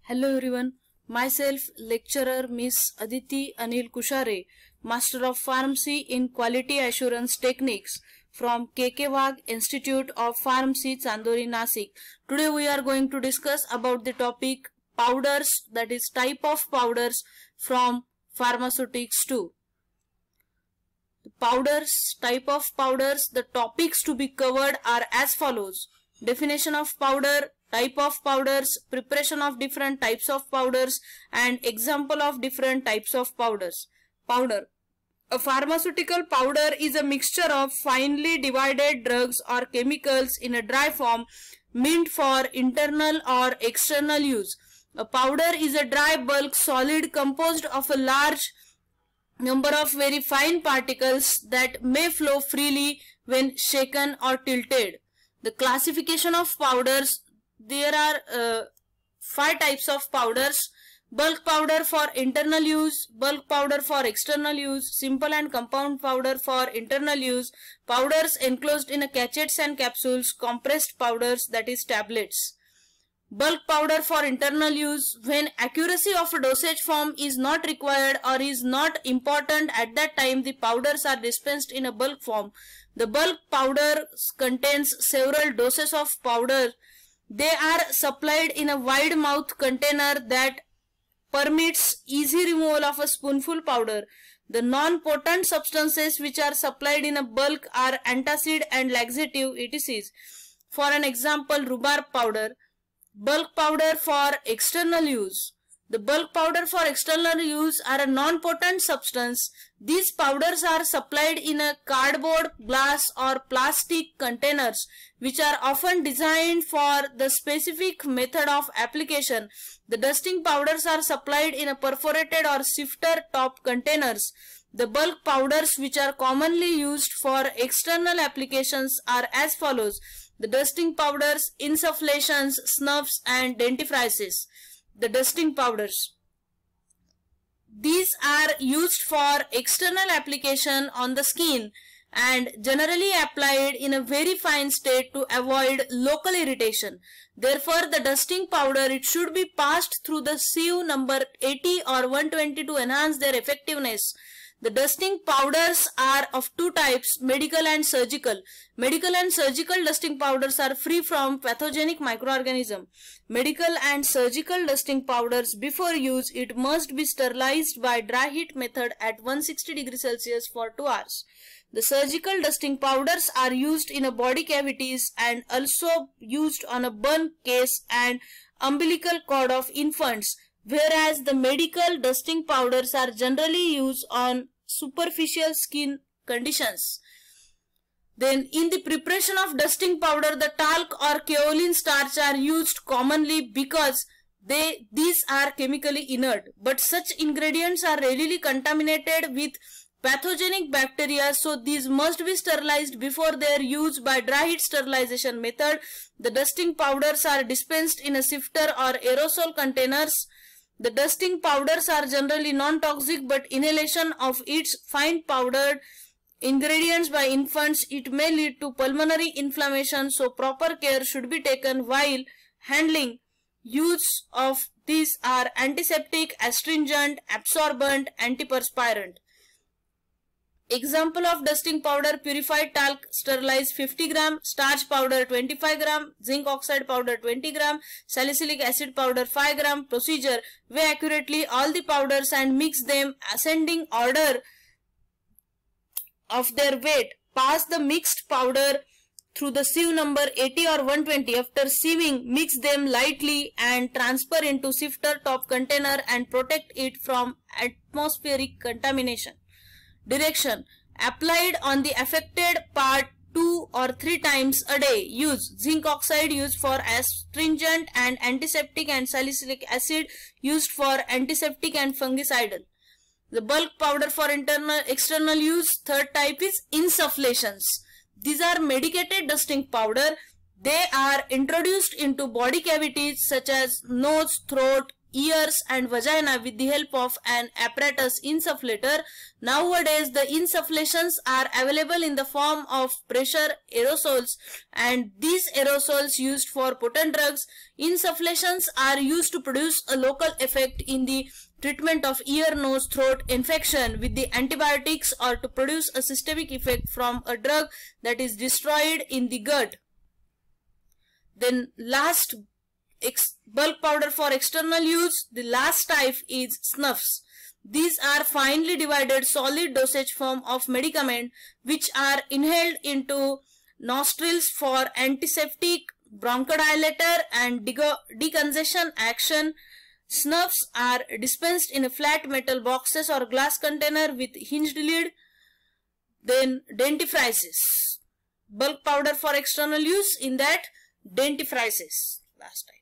Hello everyone, myself lecturer Miss Aditi Anil Kushare, Master of Pharmacy in Quality Assurance Techniques from KK Wagh Institute of Pharmacy, Chandori, Nasik. Today we are going to discuss about the topic powders, that is type of powders from pharmaceutics too. The powders, type of powders, the topics to be covered are as follows: definition of powder, type of powders, preparation of different types of powders, and example of different types of powders. Powder. A pharmaceutical powder is a mixture of finely divided drugs or chemicals in a dry form meant for internal or external use. A powder is a dry bulk solid composed of a large number of very fine particles that may flow freely when shaken or tilted. The classification of powders: there are 5 types of powders: bulk powder for internal use, bulk powder for external use, simple and compound powder for internal use, powders enclosed in sachets and capsules, compressed powders, that is tablets. Bulk powder for internal use: when accuracy of a dosage form is not required or is not important at that time, the powders are dispensed in a bulk form. The bulk powder contains several doses of powder. They are supplied in a wide mouth container that permits easy removal of a spoonful powder. The non-potent substances which are supplied in a bulk are antacid and laxative, etc. For an example, rhubarb powder. Bulk powder for external use. The bulk powder for external use are a non-potent substance. These powders are supplied in a cardboard, glass or plastic containers which are often designed for the specific method of application. The dusting powders are supplied in a perforated or sifter top containers. The bulk powders which are commonly used for external applications are as follows: the dusting powders, insufflations, snuffs and dentifrices. The dusting powders. These are used for external application on the skin and generally applied in a very fine state to avoid local irritation. Therefore, the dusting powder, it should be passed through the sieve number 80 or 120 to enhance their effectiveness. The dusting powders are of 2 types: medical and surgical. Medical and surgical dusting powders are free from pathogenic microorganisms. Medical and surgical dusting powders, before use, it must be sterilized by dry heat method at 160 degrees Celsius for 2 hours. The surgical dusting powders are used in a body cavities and also used on a burn case and umbilical cord of infants, whereas the medical dusting powders are generally used on superficial skin conditions. Then in the preparation of dusting powder, the talc or kaolin starch are used commonly because these are chemically inert, but such ingredients are readily contaminated with pathogenic bacteria, so these must be sterilized before their use by dry heat sterilization method. The dusting powders are dispensed in a sifter or aerosol containers. The dusting powders are generally non-toxic, but inhalation of its fine powdered ingredients by infants, it may lead to pulmonary inflammation, so proper care should be taken while handling. Use of these are antiseptic, astringent, absorbent, antiperspirant. Example of dusting powder: purified talc sterilized 50 gram, starch powder 25 gram, zinc oxide powder 20 gram, salicylic acid powder 5 gram. Procedure: weigh accurately all the powders and mix them ascending order of their weight. Pass the mixed powder through the sieve number 80 or 120. After sieving, mix them lightly and transfer into sifter top container and protect it from atmospheric contamination. Direction: applied on the affected part 2 or 3 times a day. Use: zinc oxide used for astringent and antiseptic, and salicylic acid used for antiseptic and fungicidal. The bulk powder for external use. 3rd type is insufflations. These are medicated dusting powder. They are introduced into body cavities such as nose, throat, ears and vagina with the help of an apparatus insufflator. Nowadays, the insufflations are available in the form of pressure aerosols, and these aerosols used for potent drugs. Insufflations are used to produce a local effect in the treatment of ear, nose, throat infection with the antibiotics, or to produce a systemic effect from a drug that is destroyed in the gut. Then last, bulk powder for external use. The last type is snuffs. These are finely divided solid dosage form of medicament which are inhaled into nostrils for antiseptic, bronchodilator and decongestion action. Snuffs are dispensed in a flat metal boxes or glass container with hinged lid. Then dentifrices. Bulk powder for external use, in that dentifrices. Last type.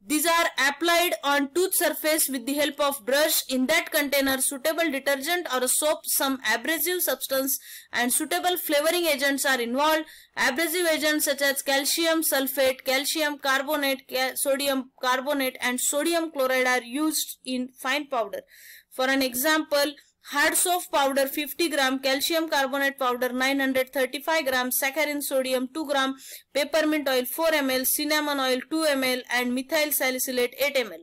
These are applied on tooth surface with the help of brush. In that container, suitable detergent or a soap, some abrasive substance and suitable flavoring agents are involved. Abrasive agents such as calcium sulfate, calcium carbonate, sodium carbonate and sodium chloride are used in fine powder. For an example, hard soap powder 50 gram, calcium carbonate powder 935 gram, saccharin sodium 2 gram, peppermint oil 4 ml, cinnamon oil 2 ml and methyl salicylate 8 ml.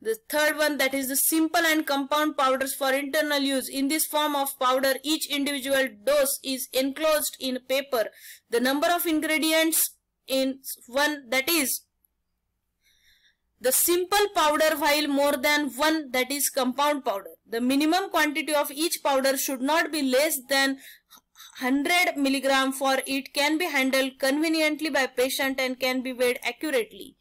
The third one, that is the simple and compound powders for internal use. In this form of powder, each individual dose is enclosed in paper. The number of ingredients in one, that is the simple powder, while more than one, that is compound powder. The minimum quantity of each powder should not be less than 100 mg, for it can be handled conveniently by patient and can be weighed accurately.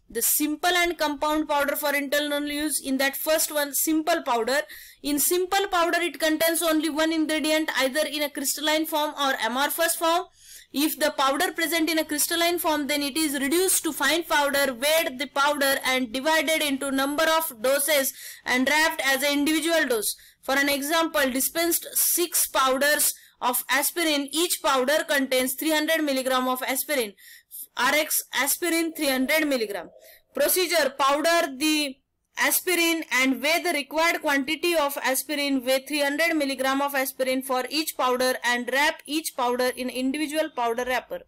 The simple and compound powder for internal use, in that first one, simple powder. In simple powder, it contains only one ingredient, either in a crystalline form or amorphous form. If the powder present in a crystalline form, then it is reduced to fine powder, weighed the powder and divided into number of doses and wrapped as an individual dose. For an example, dispensed 6 powders of aspirin. Each powder contains 300 mg of aspirin. RX aspirin 300 mg. Procedure: powder the aspirin and weigh the required quantity of aspirin. Weigh 300 mg of aspirin for each powder and wrap each powder in individual powder wrapper.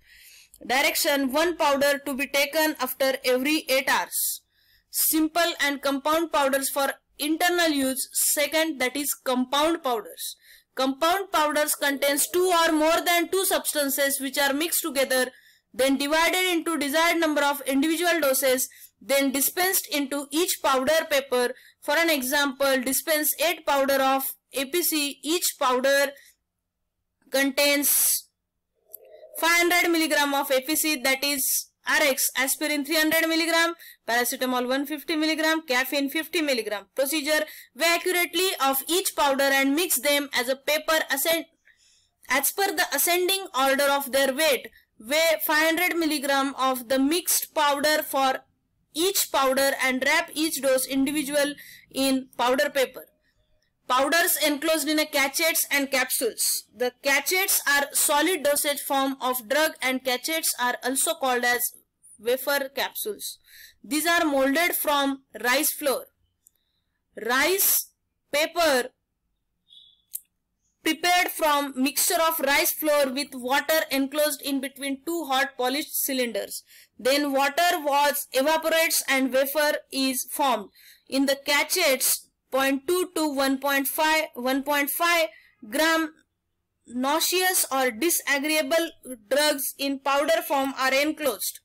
Direction: one powder to be taken after every 8 hours. Simple and compound powders for internal use. Second, that is compound powders. Compound powders contains 2 or more than 2 substances which are mixed together, then divided into desired number of individual doses, then dispensed into each powder paper. For an example, dispense 8 powder of APC. Each powder contains 500 mg of APC, that is RX, aspirin 300 mg, paracetamol 150 mg, caffeine 50 mg. Procedure: weigh accurately of each powder and mix them as a paper as per the ascending order of their weight. Weigh 500 mg of the mixed powder for each powder and wrap each dose individual in powder paper. Powders enclosed in a cachettes and capsules. The cachettes are solid dosage form of drug and cachettes are also called as wafer capsules. These are molded from rice flour. Rice paper prepared from mixture of rice flour with water enclosed in between 2 hot polished cylinders. Then water evaporates and wafer is formed. In the cachettes, 0.2 to 1.5 gram nauseous or disagreeable drugs in powder form are enclosed.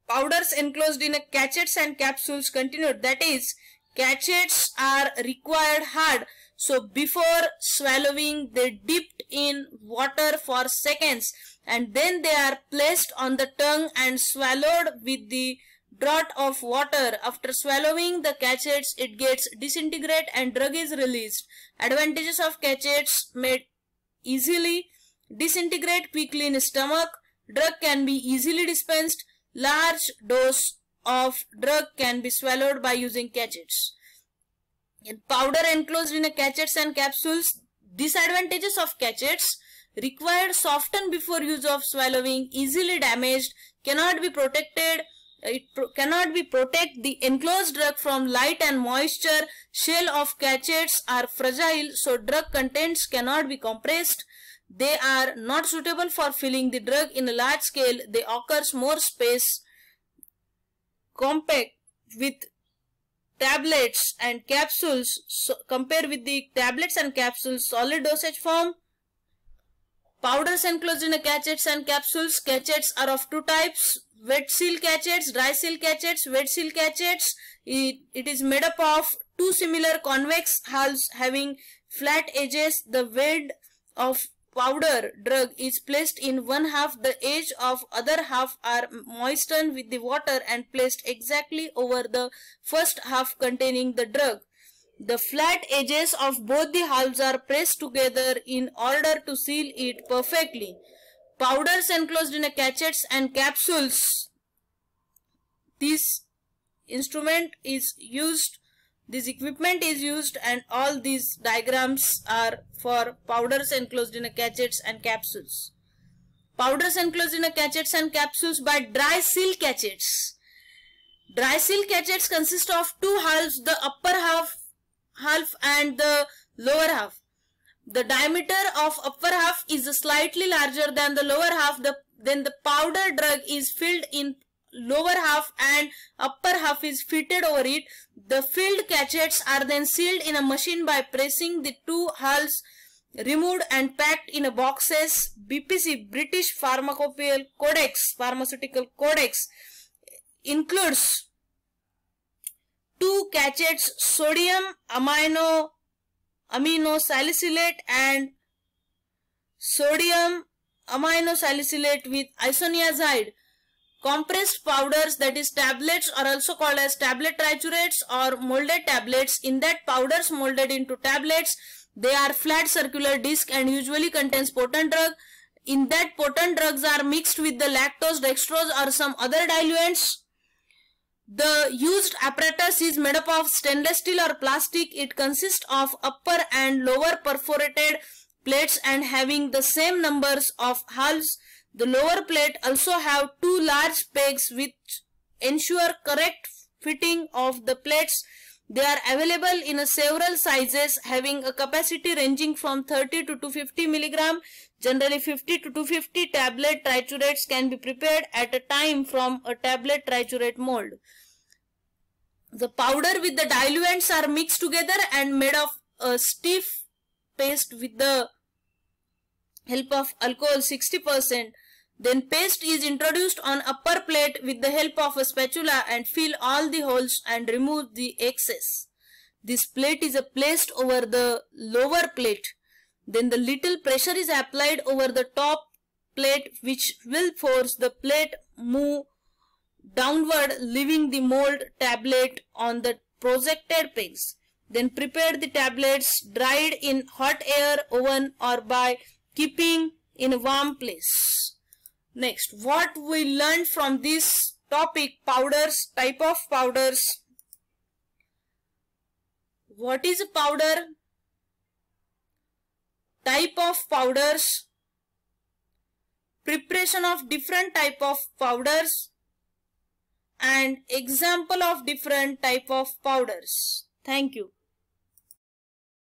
Powders enclosed in a cachettes and capsules continued. That is, cachettes are required hard. So before swallowing, they dipped in water for seconds and then they are placed on the tongue and swallowed with the draught of water. After swallowing the cachettes, it gets disintegrate and drug is released. Advantages of cachettes: may easily disintegrate quickly in stomach. Drug can be easily dispensed. Large dose of drug can be swallowed by using cachettes. In powder enclosed in a cachettes and capsules, disadvantages of cachettes: required soften before use of swallowing, easily damaged, cannot be protected cannot be protect the enclosed drug from light and moisture. Shell of cachetes are fragile, so drug contents cannot be compressed. They are not suitable for filling the drug in a large scale. They occurs more space compact with tablets and capsules. So compare with the tablets and capsules, solid dosage form. Powders enclosed in a cachetes and capsules. Cachetes are of two types: wet seal cachetes, dry seal cachetes. Wet seal cachetes, it is made up of two similar convex hulls having flat edges. The weight of powder drug is placed in one half. The edge of other half are moistened with the water and placed exactly over the first half containing the drug. The flat edges of both the halves are pressed together in order to seal it perfectly. Powders enclosed in a cachetes and capsules. This equipment is used, and all these diagrams are for powders enclosed in a cachetes and capsules. Powders enclosed in a cachetes and capsules by dry seal cachetes. Dry seal cachetes consist of two halves, the upper half and the lower half. The diameter of upper half is slightly larger than the lower half. Then the powder drug is filled in lower half and upper half is fitted over it. The filled cachetes are then sealed in a machine by pressing the two hulls, removed and packed in a boxes. BPC, British Pharmaceutical Codex, includes two cachetes, sodium aminosalicylate and sodium aminosalicylate with isoniazide. Compressed powders, that is tablets, are also called as tablet triturates or molded tablets. In that, powders molded into tablets. They are flat circular disc and usually contains potent drug. In that, potent drugs are mixed with the lactose, dextrose or some other diluents. The used apparatus is made up of stainless steel or plastic. It consists of upper and lower perforated plates and having the same numbers of hulls. The lower plate also have two large pegs which ensure correct fitting of the plates. They are available in several sizes having a capacity ranging from 30 to 250 mg. Generally 50 to 250 tablet triturates can be prepared at a time from a tablet triturate mold. The powder with the diluents are mixed together and made of a stiff paste with the help of alcohol 60%. Then paste is introduced on upper plate with the help of a spatula and fill all the holes and remove the excess. This plate is placed over the lower plate. Then the little pressure is applied over the top plate which will force the plate move downward, leaving the mold tablet on the projected pegs. Then prepare the tablets dried in hot air oven or by keeping in a warm place. Next, what we learned from this topic: powders, type of powders. What is a powder? Type of powders. Preparation of different type of powders. And example of different type of powders. Thank you.